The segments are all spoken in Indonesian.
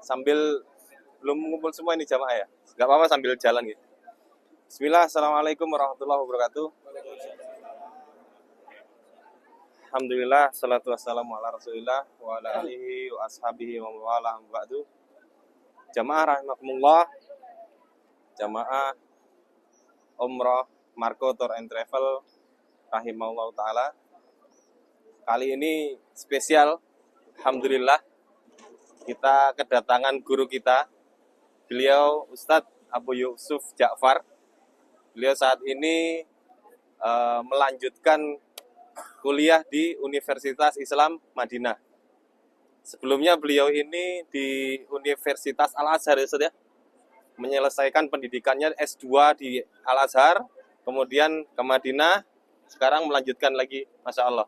sambil belum mengumpul semua ini jamaah ya. Gak apa-apa sambil jalan gitu. Bismillah, assalamualaikum warahmatullahi wabarakatuh. Alhamdulillah, salatu wassalamu ala rasulillah wa ala alihi wa ashabihi wa mawala ba'du. Jamaah rahimakumullah, jamaah umrah Marco Tour and Travel rahimahullah ta'ala. Kali ini spesial, alhamdulillah, kita kedatangan guru kita. Beliau Ustadz Abu Yusuf Ja'far. Beliau saat ini melanjutkan kuliah di Universitas Islam Madinah. Sebelumnya beliau ini di Universitas Al-Azhar ya, menyelesaikan pendidikannya S2 di Al-Azhar, kemudian ke Madinah, sekarang melanjutkan lagi, Masya Allah.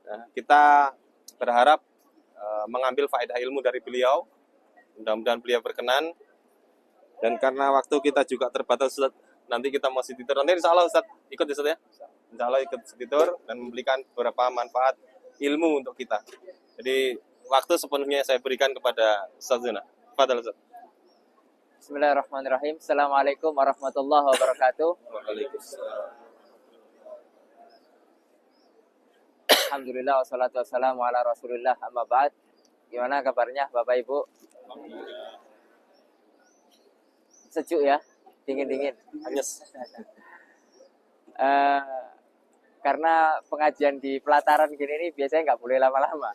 Nah, kita berharap mengambil faedah ilmu dari beliau, mudah-mudahan beliau berkenan. Dan karena waktu kita juga terbatas, Ustaz, nanti kita mau sititur. Nanti insya Allah Ustaz ikut Ustaz ya. Insya Allah ikut sititur dan memberikan beberapa manfaat ilmu untuk kita. Jadi waktu sepenuhnya saya berikan kepada Ustaz Zuna. Fadal Ustaz. Bismillahirrahmanirrahim. Assalamualaikum warahmatullahi wabarakatuh. Waalaikumsalam. Alhamdulillah wassalatu wassalamu ala rasulillah amma ba'd. Gimana kabarnya Bapak Ibu? Sejuk ya? Dingin-dingin. Anyes. Karena pengajian di pelataran gini ini biasanya nggak boleh lama-lama.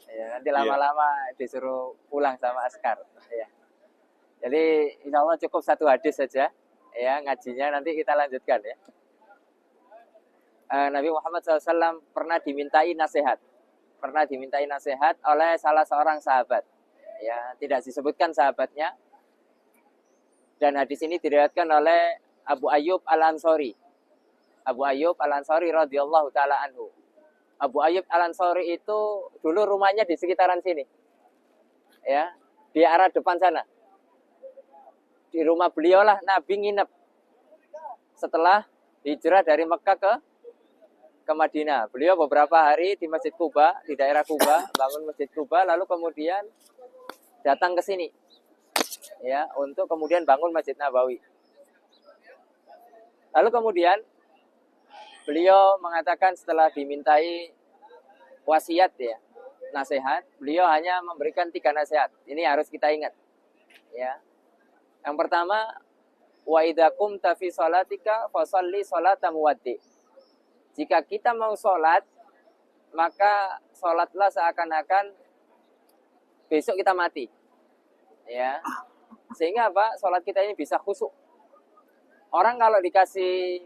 Ya, nanti lama-lama disuruh pulang sama askar. Ya. Jadi insya Allah cukup satu hadis saja. Ya, ngajinya nanti kita lanjutkan ya. Nabi Muhammad SAW pernah dimintai nasihat. Pernah dimintai nasihat oleh salah seorang sahabat. Ya, tidak disebutkan sahabatnya. Dan hadis ini diriwayatkan oleh Abu Ayyub Al-Ansari. Abu Ayyub Al-Ansari radhiyallahu taala anhu. Abu Ayyub Al-Ansari itu dulu rumahnya di sekitaran sini. Ya, di arah depan sana. Di rumah beliau lah Nabi nginep. Setelah hijrah dari Mekah ke Madinah. Beliau beberapa hari di Masjid Kuba, di daerah Kuba, bangun Masjid Kuba, lalu kemudian datang ke sini. Ya, untuk kemudian bangun Masjid Nabawi. Lalu kemudian beliau mengatakan setelah dimintai wasiat ya, nasihat, beliau hanya memberikan 3 nasihat. Ini harus kita ingat. Ya. Yang pertama, wa idza qumta fi shalatika fashalli sholata muwaddi. Jika kita mau sholat, maka sholatlah seakan-akan besok kita mati. Ya. Sehingga apa? Sholat kita ini bisa khusyuk. Orang kalau dikasih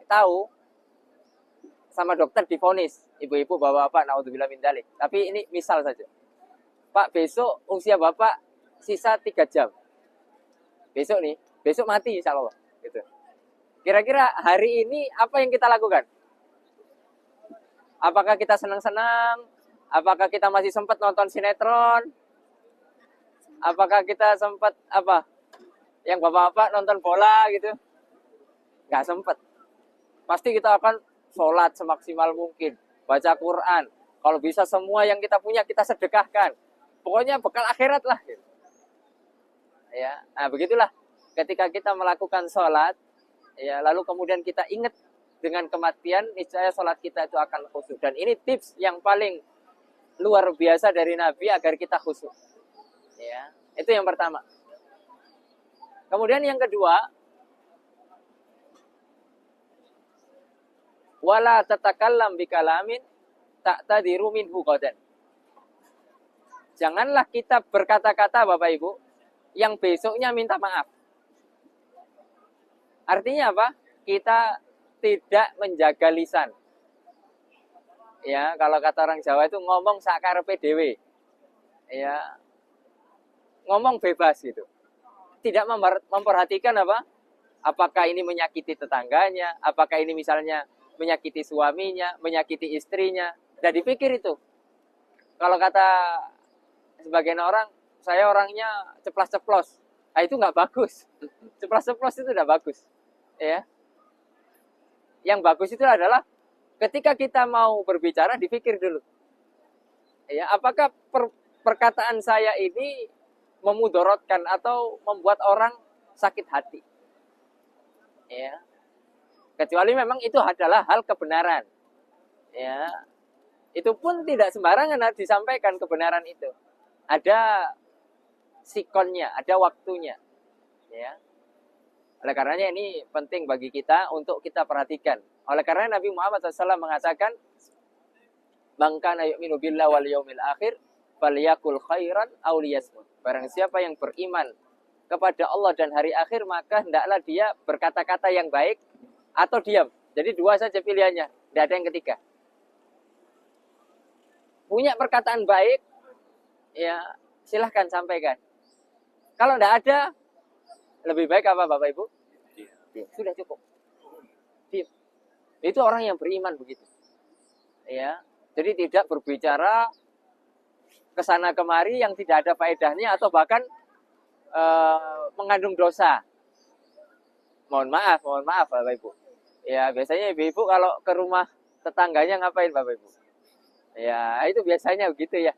tahu sama dokter divonis, ibu-ibu, bapak-bapak, naudzubillah min dzalik. Tapi ini misal saja. Pak, besok usia bapak sisa 3 jam. Besok mati insya Allah. Gitu. Kira-kira hari ini apa yang kita lakukan? Apakah kita senang-senang? Apakah kita masih sempat nonton sinetron? Apakah kita sempat yang bapak-bapak nonton bola gitu? Nggak sempat. Pasti kita akan sholat semaksimal mungkin, baca Quran. Kalau bisa semua yang kita punya kita sedekahkan. Pokoknya bekal akhirat lah. Gitu. Ya, nah begitulah. Ketika kita melakukan sholat, ya lalu kemudian kita ingat dengan kematian, niscaya sholat kita itu akan khusyuk. Dan ini tips yang paling luar biasa dari Nabi agar kita khusyuk. Ya, itu yang pertama. Kemudian yang kedua, wala tatakallam bikalamin ta'tadiru minhu qadan. Janganlah kita berkata-kata Bapak Ibu yang besoknya minta maaf. Artinya apa? Kita tidak menjaga lisan. Ya, kalau kata orang Jawa itu ngomong sakarepe dhewe. Ya, ngomong bebas gitu. Tidak memperhatikan apa? Apakah ini menyakiti tetangganya, apakah ini misalnya menyakiti suaminya, menyakiti istrinya. Dan dipikir itu. Kalau kata sebagian orang, saya orangnya ceplas-ceplos. Nah, itu nggak bagus. Ceplas-ceplos itu tidak bagus. Ya. Yang bagus itu adalah ketika kita mau berbicara, dipikir dulu. Ya, apakah perkataan saya ini memudorotkan atau membuat orang sakit hati. Ya. Kecuali memang itu adalah hal kebenaran. Ya. Itu pun tidak sembarangan harus disampaikan kebenaran itu. Ada sikonnya, ada waktunya. Ya. Oleh karenanya ini penting bagi kita untuk kita perhatikan. Oleh karena Nabi Muhammad SAW mengatakan, "Man kana yu'minu billahi wal yaumil akhir falyakul khairan aw liyasmut." Barang siapa yang beriman kepada Allah dan hari akhir, maka hendaklah dia berkata-kata yang baik atau diam. Jadi dua saja pilihannya, tidak ada yang ketiga. Punya perkataan baik, ya silahkan sampaikan. Kalau tidak ada, lebih baik apa Bapak Ibu? Diam. Sudah cukup. Diam. Itu orang yang beriman begitu. Ya. Jadi tidak berbicara kesana kemari yang tidak ada faedahnya atau bahkan mengandung dosa. Mohon maaf Bapak Ibu. Ya, biasanya ibu-ibu kalau ke rumah tetangganya ngapain Bapak Ibu? Ya, itu biasanya begitu ya.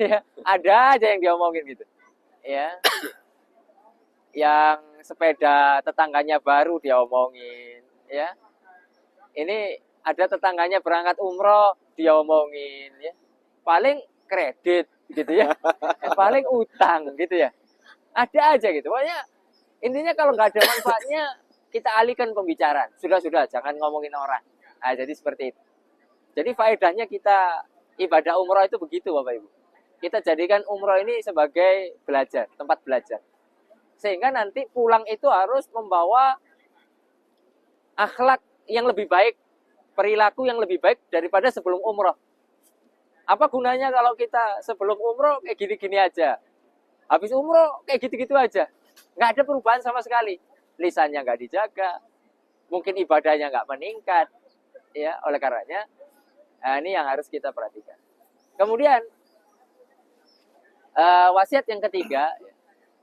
Ya, ada aja yang diomongin gitu. Ya. Yang sepeda tetangganya baru dia omongin, ya. Ini ada tetangganya berangkat umroh, dia omongin, ya. Paling kredit, gitu ya. Paling utang, gitu ya. Ada aja gitu. Pokoknya intinya kalau nggak ada manfaatnya, kita alihkan pembicaraan. Sudah, jangan ngomongin orang. Nah, jadi seperti itu. Jadi faedahnya kita ibadah umroh itu begitu, Bapak Ibu. Kita jadikan umroh ini sebagai belajar, tempat belajar. Sehingga nanti pulang itu harus membawa akhlak yang lebih baik, perilaku yang lebih baik daripada sebelum umroh. Apa gunanya kalau kita sebelum umroh kayak gini-gini aja, habis umroh kayak gitu-gitu aja, nggak ada perubahan sama sekali. Lisannya nggak dijaga, mungkin ibadahnya nggak meningkat, ya. Oleh karenanya, ini yang harus kita perhatikan. Kemudian wasiat yang ketiga.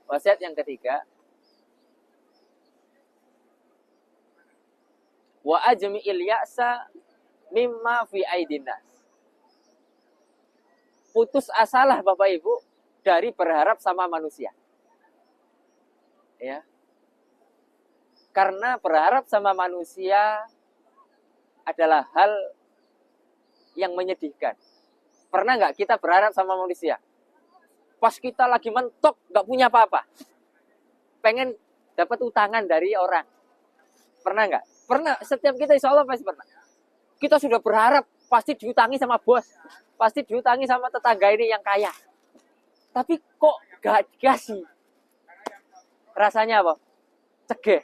Wasiat yang ketiga, wa ajmi'il ya'sa mimma fi aidinas. Putus asalah Bapak Ibu dari berharap sama manusia. Ya. Karena berharap sama manusia adalah hal yang menyedihkan. Pernah nggak kita berharap sama manusia? Pas kita lagi mentok, nggak punya apa-apa. Pengen dapat utangan dari orang. Pernah nggak? Pernah. Setiap kita insya Allah pasti pernah. Kita sudah berharap pasti diutangi sama bos. Pasti diutangi sama tetangga ini yang kaya. Tapi kok gak dikasih? Rasanya apa? Cegeh.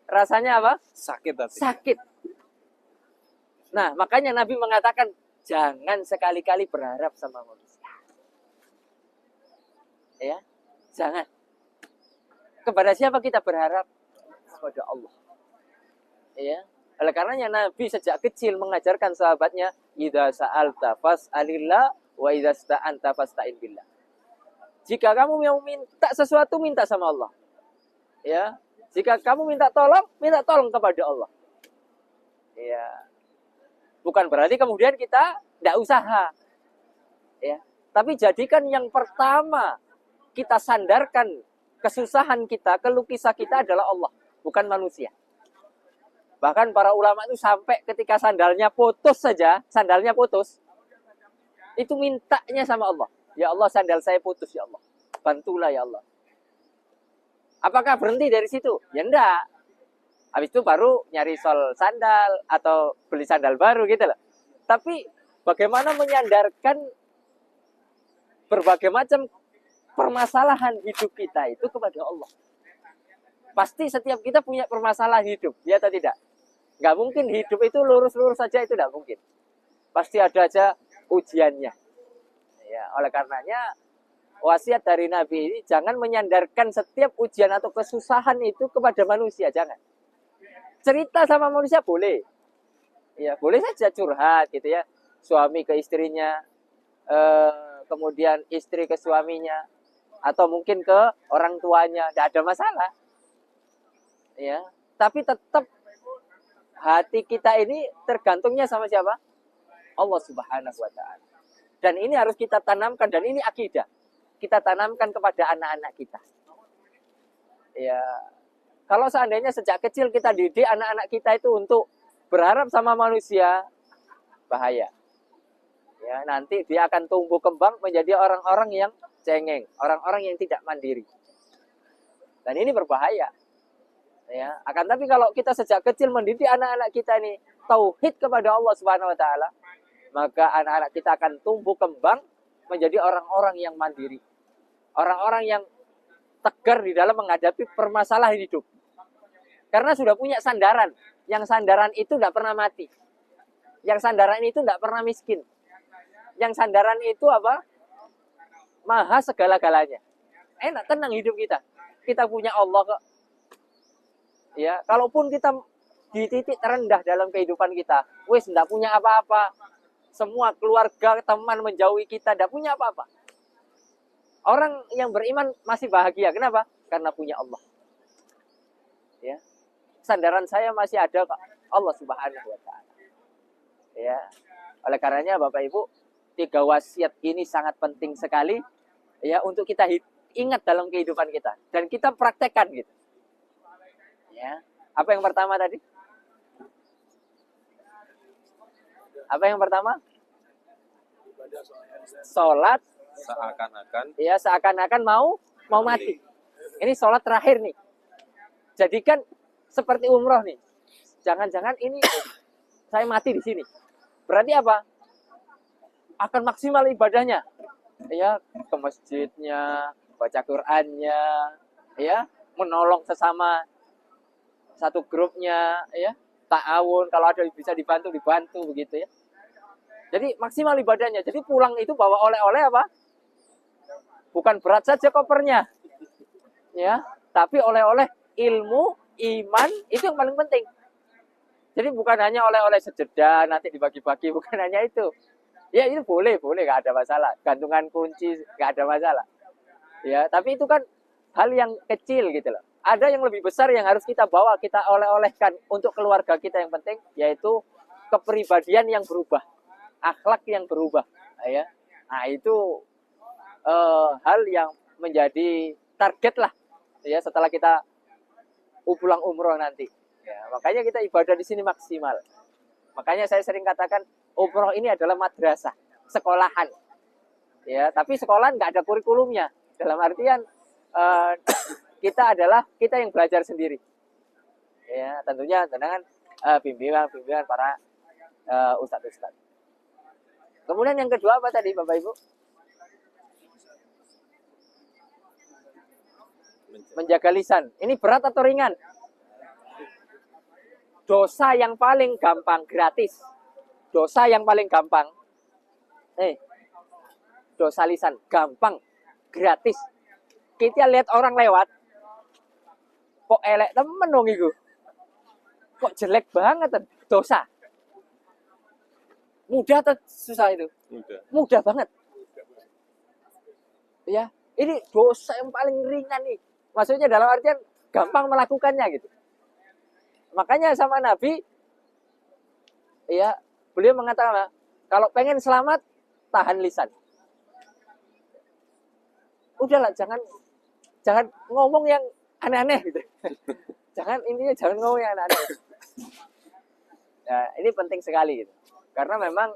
Rasanya apa? Sakit hati. Sakit. Nah, makanya Nabi mengatakan, jangan sekali-kali berharap sama manusia. Ya, jangan. Kepada siapa kita berharap? Kepada Allah. Ya. Oleh karenanya Nabi sejak kecil mengajarkan sahabatnya, idza sa'alta fas'alillah wa idza sta'anta fasta'in billah. Jika kamu mau minta sesuatu, minta sama Allah. Ya. Jika kamu minta tolong kepada Allah. Ya. Bukan berarti kemudian kita tidak usaha. Ya. Tapi jadikan yang pertama kita sandarkan kesusahan kita, keluh kesah kita adalah Allah, bukan manusia. Bahkan para ulama itu sampai ketika sandalnya putus saja, sandalnya putus, itu mintanya sama Allah. Ya Allah, sandal saya putus ya Allah. Bantulah ya Allah. Apakah berhenti dari situ? Ya enggak. Habis itu baru nyari sol sandal atau beli sandal baru gitu loh. Tapi bagaimana menyandarkan berbagai macam permasalahan hidup kita itu kepada Allah. Pasti setiap kita punya permasalahan hidup, ya atau tidak? Nggak mungkin hidup itu lurus-lurus saja, itu tidak mungkin. Pasti ada aja ujiannya. Ya, oleh karenanya wasiat dari Nabi ini jangan menyandarkan setiap ujian atau kesusahan itu kepada manusia, jangan. Cerita sama manusia boleh. Ya, boleh saja curhat gitu ya. Suami ke istrinya, kemudian istri ke suaminya, atau mungkin ke orang tuanya, tidak ada masalah. Ya, tapi tetap hati kita ini tergantungnya sama siapa? Allah Subhanahu wa taala. Dan ini harus kita tanamkan, dan ini akidah. kita tanamkan kepada anak-anak kita. Ya, kalau seandainya sejak kecil kita didik anak-anak kita itu untuk berharap sama manusia, bahaya. Ya, nanti dia akan tumbuh kembang menjadi orang-orang yang cengeng, orang-orang yang tidak mandiri. Dan ini berbahaya. Ya, akan tapi kalau kita sejak kecil mendidik anak-anak kita ini tauhid kepada Allah Subhanahu wa taala, maka anak-anak kita akan tumbuh kembang menjadi orang-orang yang mandiri. Orang-orang yang tegar di dalam menghadapi permasalahan hidup. Karena sudah punya sandaran. Yang sandaran itu tidak pernah mati. Yang sandaran itu tidak pernah miskin. Yang sandaran itu apa? Maha segala-galanya. Enak, tenang hidup kita. Kita punya Allah kok. Ya, kalaupun kita di titik terendah dalam kehidupan kita, wis tidak punya apa-apa. Semua keluarga, teman menjauhi kita, tidak punya apa-apa. Orang yang beriman masih bahagia. Kenapa? Karena punya Allah. Ya. Sandaran saya masih ada kok. Allah Subhanahu wa taala. Ya. Oleh karenanya Bapak Ibu, 3 wasiat ini sangat penting sekali ya untuk kita ingat dalam kehidupan kita dan kita praktekkan gitu. Ya. Apa yang pertama tadi? Apa yang pertama? Sholat Seakan-akan ya seakan-akan mau mati. Ini sholat terakhir nih. Jadikan seperti umroh nih. Jangan-jangan ini saya mati di sini. Berarti apa? Akan maksimal ibadahnya. Ya, ke masjidnya, baca Qur'annya, ya, menolong sesama satu grupnya, ya, ta'awun kalau ada bisa dibantu begitu ya. Jadi maksimal ibadahnya. Jadi pulang itu bawa oleh-oleh apa? Bukan berat saja kopernya. Ya, tapi oleh-oleh ilmu, iman, itu yang paling penting. Jadi bukan hanya oleh-oleh sejedah nanti dibagi-bagi, bukan hanya itu. Ya itu boleh, nggak ada masalah. Gantungan kunci nggak ada masalah. Ya, tapi itu kan hal yang kecil gitu loh. Ada yang lebih besar yang harus kita bawa, kita oleh-olehkan untuk keluarga kita yang penting, yaitu kepribadian yang berubah, akhlak yang berubah. Ya, nah itu hal yang menjadi target lah. Ya, setelah kita pulang umroh nanti. Ya, makanya kita ibadah di sini maksimal. Makanya saya sering katakan umroh ini adalah madrasah, sekolahan. Ya, tapi sekolahan nggak ada kurikulumnya. Dalam artian kita yang belajar sendiri. Ya, tentunya dengan bimbingan para ustadz-ustadz. Kemudian yang kedua apa tadi Bapak Ibu? Menjaga lisan. Ini berat atau ringan? Dosa yang paling gampang, gratis. Dosa yang paling gampang. Dosa lisan, gampang, gratis. Kita lihat orang lewat, kok elek temen dong itu. Kok jelek banget, dosa. Mudah atau susah itu? Mudah banget. Ya, ini dosa yang paling ringan nih. Maksudnya dalam artian gampang melakukannya gitu. Makanya sama Nabi, ya beliau mengatakan kalau pengen selamat tahan lisan. Udahlah, jangan ngomong yang aneh-aneh gitu. Jangan ngomong yang aneh-aneh. Nah, ini penting sekali gitu. Karena memang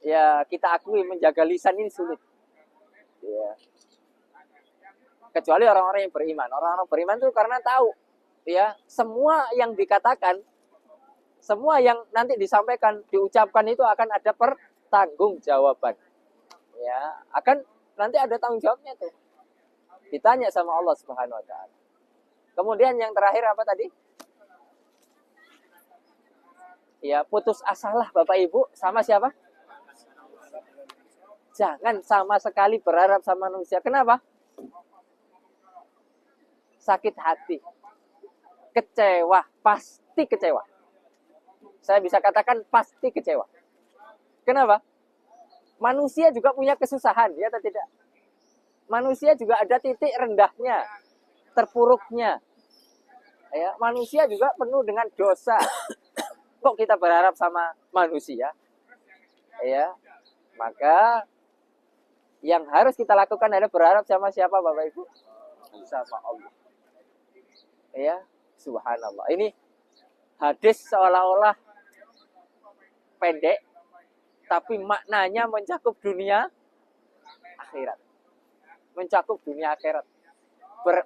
ya kita akui menjaga lisan ini sulit. Ya. Kecuali orang-orang yang beriman. Orang-orang beriman itu karena tahu ya, semua yang dikatakan, semua yang nanti disampaikan, diucapkan itu akan ada pertanggungjawaban. Ya, akan nanti ada tanggung jawabnya tuh. Ditanya sama Allah Subhanahu wa taala. Kemudian yang terakhir apa tadi? Ya, putus asalah Bapak Ibu sama siapa? Jangan sama sekali berharap sama manusia. Kenapa? Sakit hati. Kecewa, pasti kecewa. Saya bisa katakan pasti kecewa. Kenapa? Manusia juga punya kesusahan, ya atau tidak? Manusia juga ada titik rendahnya, terpuruknya. Ya, manusia juga penuh dengan dosa. Kok kita berharap sama manusia? Ya, maka Yang harus kita lakukan adalah berharap sama siapa Bapak Ibu? Sama Allah. Ya, subhanallah. Ini hadis seolah-olah pendek, tapi maknanya mencakup dunia akhirat. Mencakup dunia akhirat.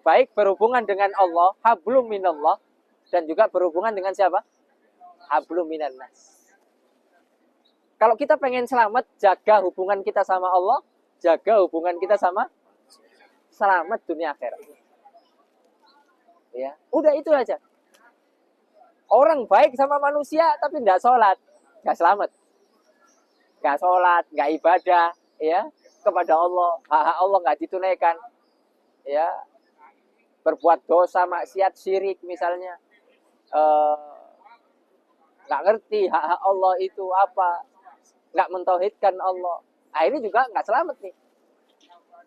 Baik berhubungan dengan Allah, hablum minallah, dan juga berhubungan dengan siapa? Hablum minan nas. Kalau kita pengen selamat, jaga hubungan kita sama Allah, jaga hubungan kita sama selamat dunia akhirat. Ya, udah itu aja. Orang baik sama manusia tapi tidak sholat, nggak selamat. Nggak sholat, nggak ibadah, ya kepada Allah, hak Allah nggak ditunaikan, ya berbuat dosa, maksiat, syirik misalnya, nggak ngerti hak Allah itu apa, nggak mentauhidkan Allah. Nah, ini juga nggak selamat nih.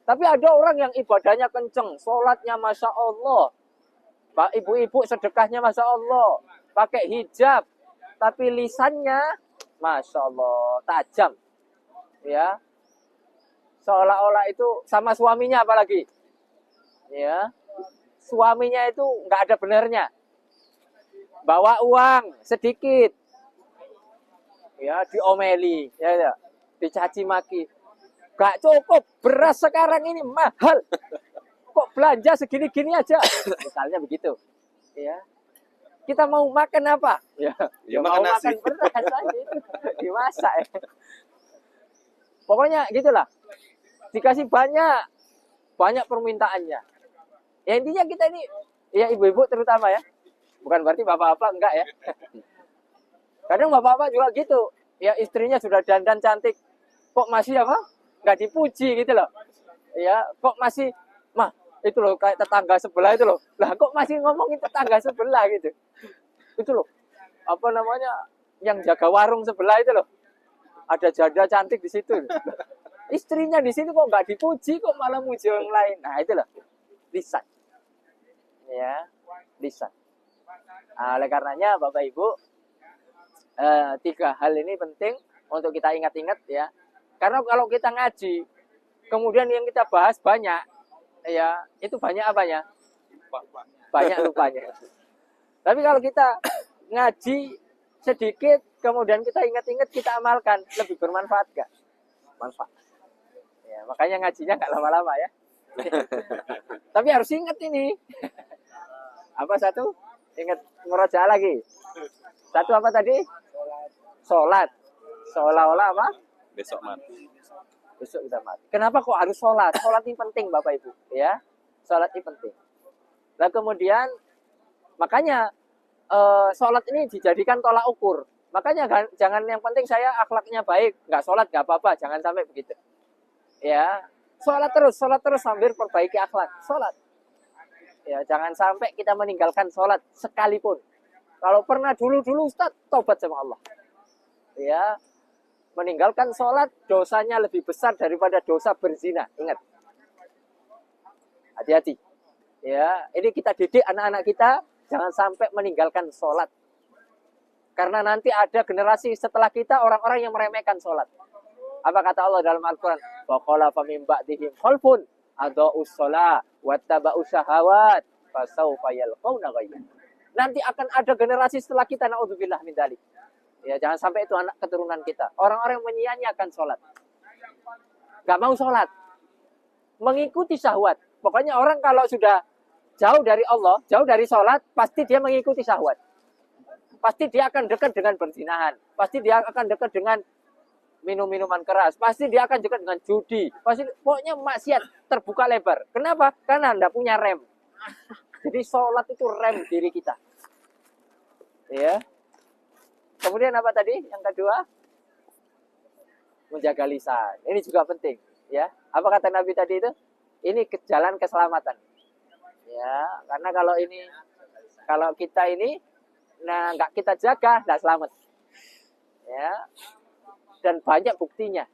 Tapi ada orang yang ibadahnya kenceng, sholatnya masya Allah, ibu-ibu sedekahnya masya Allah, pakai hijab, tapi lisannya masya Allah tajam, ya seolah-olah itu sama suaminya apalagi, ya suaminya itu nggak ada benernya, bawa uang sedikit, ya diomeli, ya dicaci maki, gak cukup beras sekarang ini mahal, kok belanja segini-gini aja, misalnya begitu, ya kita mau makan apa, ya mau makan beras aja itu dimasak, ya. Pokoknya gitulah, dikasih banyak permintaannya. Ya intinya kita ini, ya ibu-ibu terutama ya, bukan berarti bapak-bapak enggak ya. Kadang bapak-bapak juga gitu, ya istrinya sudah dandan cantik, kok masih apa? Nggak dipuji gitu loh. Ya, kok masih, mah itu loh kayak tetangga sebelah itu loh. Lah kok masih ngomongin tetangga sebelah gitu. Itu loh, apa namanya, yang jaga warung sebelah itu loh. Ada janda cantik di situ. Istrinya di situ kok nggak dipuji, kok malah muji orang lain. Nah itu loh, lisan. Ya, lisan. Nah, oleh karenanya Bapak Ibu, 3 hal ini penting untuk kita ingat-ingat ya. Karena kalau kita ngaji, kemudian yang kita bahas banyak, ya itu banyak apanya? Banyak lupanya. Tapi kalau kita ngaji sedikit, kemudian kita ingat-ingat, kita amalkan, lebih bermanfaat gak? Manfaat. Ya, makanya ngajinya gak lama-lama ya. Tapi harus ingat ini. Apa satu? Ingat murojaah lagi. Satu apa tadi? Sholat. Seolah-olah apa? Besok mati. Besok kita mati. Kenapa kok harus sholat? Sholat ini penting Bapak Ibu. Ya, sholat ini penting. Nah kemudian, makanya sholat ini dijadikan tolak ukur. Makanya jangan yang penting saya akhlaknya baik, nggak sholat nggak apa-apa, jangan sampai begitu. Ya, sholat terus sambil perbaiki akhlak. Sholat. Ya, jangan sampai kita meninggalkan sholat sekalipun. Kalau pernah dulu Ustaz, taubat sama Allah. Ya, meninggalkan sholat dosanya lebih besar daripada dosa berzina. Ingat, hati-hati. Ya, ini kita didik anak-anak kita jangan sampai meninggalkan sholat. Karena nanti ada generasi setelah kita orang-orang yang meremehkan sholat. Apa kata Allah dalam Al-Quran? Faqala famim ba'dihim khalfun adha'us sholah wattaba'u syahawat fasawfa yalqawna ghayya. Nanti akan ada generasi setelah kita, na'udzubillah min dzalik. Ya, jangan sampai itu anak keturunan kita. Orang-orang yang menyia-nyiakan sholat. Gak mau sholat. Mengikuti syahwat. Pokoknya orang kalau sudah jauh dari Allah, jauh dari sholat, pasti dia mengikuti syahwat. Pasti dia akan dekat dengan perzinahan. Pasti dia akan dekat dengan minum-minuman keras. Pasti dia akan dekat dengan judi. Pasti, pokoknya maksiat terbuka lebar. Kenapa? Karena Anda punya rem. Jadi sholat itu rem diri kita. Ya. Kemudian apa tadi? Yang kedua, menjaga lisan. Ini juga penting. Ya. Apa kata Nabi tadi itu? Ini jalan keselamatan. Ya, karena kalau kita ini nggak kita jaga, nggak selamat. Ya, dan banyak buktinya.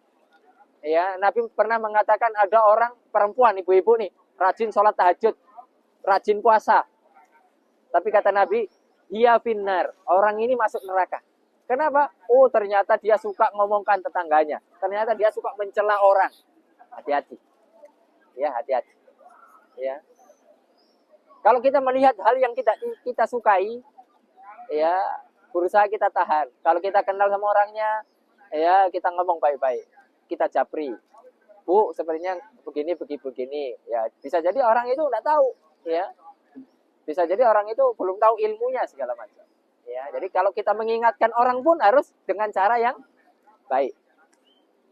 Ya, Nabi pernah mengatakan ada orang perempuan, ibu-ibu nih, rajin sholat tahajud, rajin puasa. Tapi kata Nabi, dia finnar, orang ini masuk neraka. Kenapa? Oh, ternyata dia suka ngomongkan tetangganya. Ternyata dia suka mencela orang. Nah, hati-hati. Ya, hati-hati. Ya. Kalau kita melihat hal yang kita sukai, ya berusaha kita tahan. Kalau kita kenal sama orangnya, ya kita ngomong baik-baik. Kita japri. Bu, sebenarnya begini. Ya, bisa jadi orang itu nggak tahu, ya. Bisa jadi orang itu belum tahu ilmunya segala macam. Ya, jadi kalau kita mengingatkan orang pun harus dengan cara yang baik.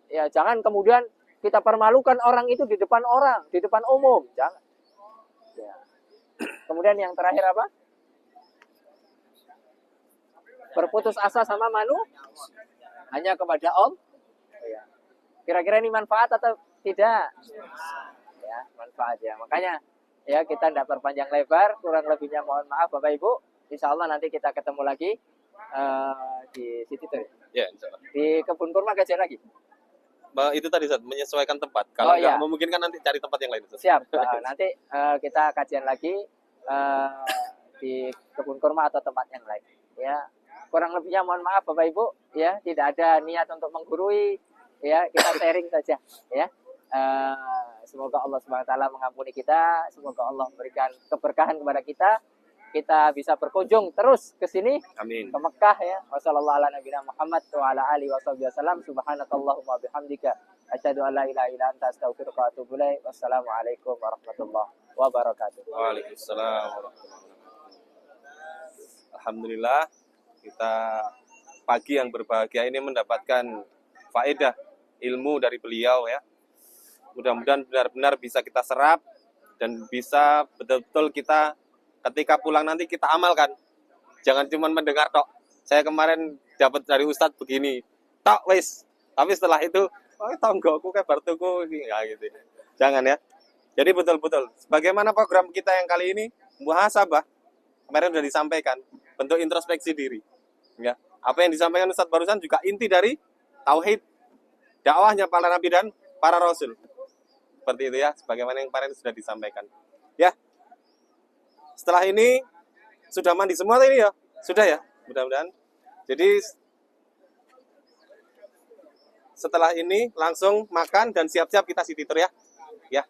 Ya, jangan kemudian kita permalukan orang itu di depan orang, di depan umum. Jangan. Ya. Kemudian yang terakhir apa? Berputus asa sama hanya kepada Allah. Ya. Kira-kira ini manfaat atau tidak? Ya, manfaat ya. Makanya ya kita tidak perpanjang lebar, kurang lebihnya mohon maaf Bapak Ibu. Insya Allah nanti kita ketemu lagi di situ tuh. Ya, insya Allah. Di kebun kurma kajian lagi. Itu tadi Ustaz, menyesuaikan tempat. Kalau nggak ya. memungkinkan nanti cari tempat yang lain Ustaz. Siap. Nanti kita kajian lagi di kebun kurma atau tempat yang lain. Ya, kurang lebihnya mohon maaf Bapak Ibu. Ya, tidak ada niat untuk menggurui. Ya, kita sharing saja. Ya. Semoga Allah Subhanahu wa taala mengampuni kita, semoga Allah memberikan keberkahan kepada kita. Kita bisa berkunjung terus ke sini. Amin. Ke Mekah ya. Wassalamualaikum Muhammad wa ala alihi wasallam. Subhanakallahumma bihamdika asyhadu an la ilaha illa anta astaghfiruka wa atubu ilaik. Wassalamualaikum warahmatullahi wabarakatuh. Waalaikumsalam warahmatullahi wabarakatuh. Alhamdulillah kita pagi yang berbahagia ini mendapatkan faedah ilmu dari beliau ya. Mudah-mudahan benar-benar bisa kita serap dan bisa betul-betul kita ketika pulang nanti kita amalkan. Jangan cuma mendengar tok. Saya kemarin dapat dari Ustadz begini. Tok wis. Tapi setelah itu, oh tonggoku kayak bartuku ya gitu. Jangan ya. Jadi betul-betul sebagaimana program kita yang kali ini muhasabah kemarin sudah disampaikan, bentuk introspeksi diri. Ya. Apa yang disampaikan Ustadz barusan juga inti dari tauhid, dakwahnya para nabi dan para rasul. Seperti itu ya, sebagaimana yang kemarin sudah disampaikan. Ya. Setelah ini sudah mandi semua ini ya? Sudah ya, mudah-mudahan. Jadi setelah ini langsung makan dan siap-siap kita city tour ya. Ya.